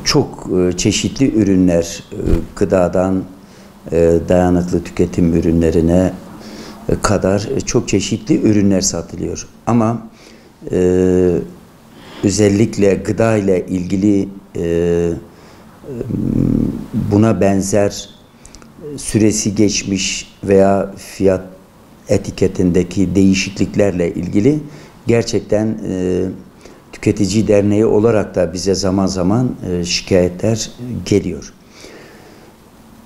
çok çeşitli ürünler, gıdadan dayanıklı tüketim ürünlerine kadar çok çeşitli ürünler satılıyor. Ama özellikle gıda ile ilgili buna benzer süresi geçmiş veya fiyat etiketindeki değişikliklerle ilgili gerçekten Tüketici Derneği olarak da bize zaman zaman şikayetler geliyor.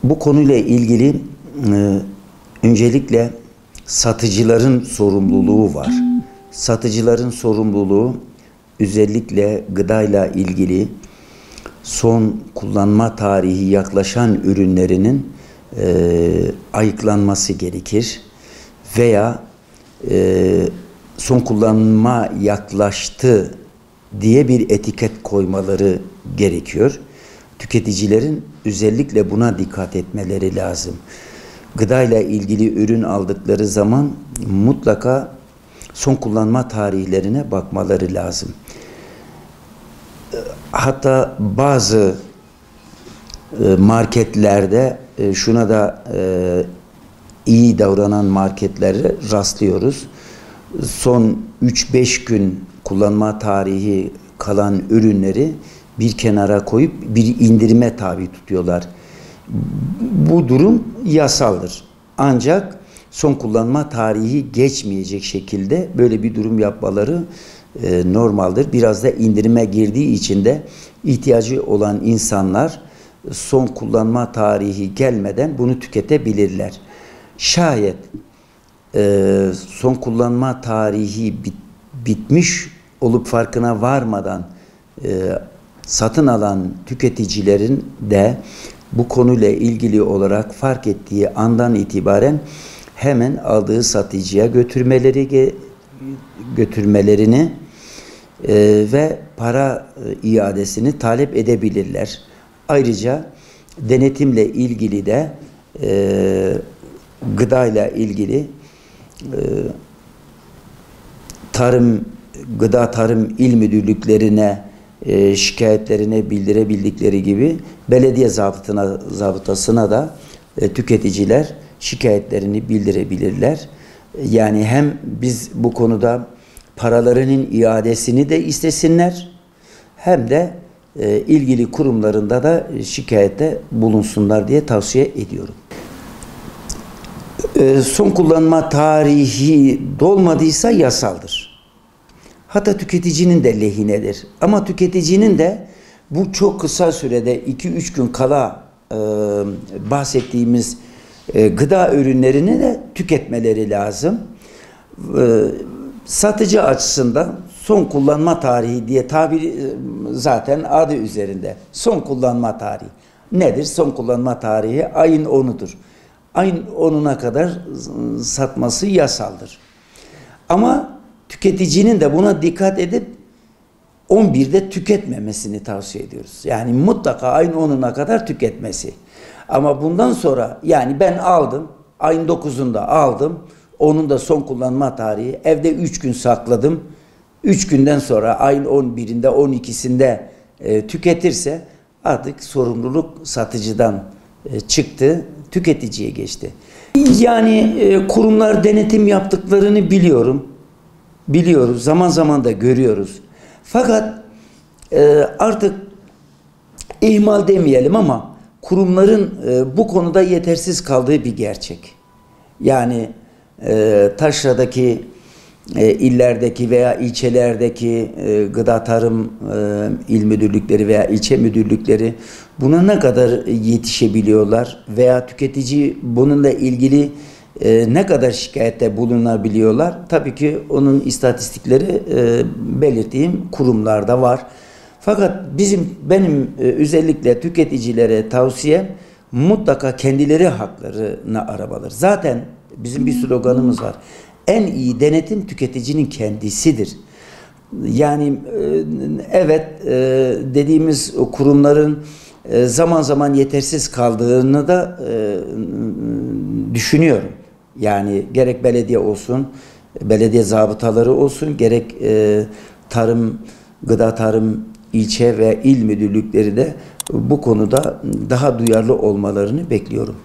Bu konuyla ilgili öncelikle satıcıların sorumluluğu var. Satıcıların sorumluluğu özellikle gıdayla ilgili son kullanma tarihi yaklaşan ürünlerinin ayıklanması gerekir. Veya son kullanma yaklaştı diye bir etiket koymaları gerekiyor. Tüketicilerin özellikle buna dikkat etmeleri lazım. Gıdayla ilgili ürün aldıkları zaman mutlaka son kullanma tarihlerine bakmaları lazım. Hatta bazı marketlerde şuna da iyi davranan marketlere rastlıyoruz. Son 3-5 gün kullanma tarihi kalan ürünleri bir kenara koyup bir indirime tabi tutuyorlar. Bu durum yasaldır. Ancak son kullanma tarihi geçmeyecek şekilde böyle bir durum yapmaları normaldir. Biraz da indirime girdiği için de ihtiyacı olan insanlar son kullanma tarihi gelmeden bunu tüketebilirler. Şayet son kullanma tarihi bitmiş olup farkına varmadan satın alan tüketicilerin de bu konuyla ilgili olarak fark ettiği andan itibaren hemen aldığı satıcıya götürmelerini ve para iadesini talep edebilirler. Ayrıca denetimle ilgili de gıdayla ilgili Gıda Tarım İl Müdürlüklerine şikayetlerini bildirebildikleri gibi belediye zabıtasına da tüketiciler şikayetlerini bildirebilirler. Yani hem biz bu konuda paralarının iadesini de istesinler hem de ilgili kurumlarında da şikayette bulunsunlar diye tavsiye ediyorum. Son kullanma tarihi dolmadıysa yasaldır. Hatta tüketicinin de lehinedir. Ama tüketicinin de bu çok kısa sürede 2-3 gün kala bahsettiğimiz gıda ürünlerini de tüketmeleri lazım. Satıcı açısından son kullanma tarihi diye tabiri zaten adı üzerinde. Son kullanma tarihi. Nedir? Son kullanma tarihi ayın 10'udur. Ayın 10'una kadar satması yasaldır. Ama tüketicinin de buna dikkat edip 11'de tüketmemesini tavsiye ediyoruz. Yani mutlaka ayın 10'una kadar tüketmesi. Ama bundan sonra yani ben aldım, ayın 9'unda aldım, onun da son kullanma tarihi, evde 3 gün sakladım, 3 günden sonra ayın 11'inde 12'sinde tüketirse artık sorumluluk satıcıdan çıktı, tüketiciye geçti. Yani kurumlar denetim yaptıklarını biliyoruz, zaman zaman da görüyoruz. Fakat artık ihmal demeyelim ama kurumların bu konuda yetersiz kaldığı bir gerçek. Yani taşradaki illerdeki veya ilçelerdeki gıda tarım il müdürlükleri veya ilçe müdürlükleri buna ne kadar yetişebiliyorlar veya tüketici bununla ilgili ne kadar şikayette bulunabiliyorlar? Tabii ki onun istatistikleri belirttiğim kurumlarda var. Fakat benim özellikle tüketicilere tavsiyem mutlaka kendileri haklarını aramaları. Zaten bizim bir sloganımız var. En iyi denetim tüketicinin kendisidir. Yani evet dediğimiz kurumların zaman zaman yetersiz kaldığını da düşünüyorum. Yani gerek belediye olsun, belediye zabıtaları olsun, gerek tarım Gıda Tarım ilçe ve il müdürlükleri de bu konuda daha duyarlı olmalarını bekliyorum.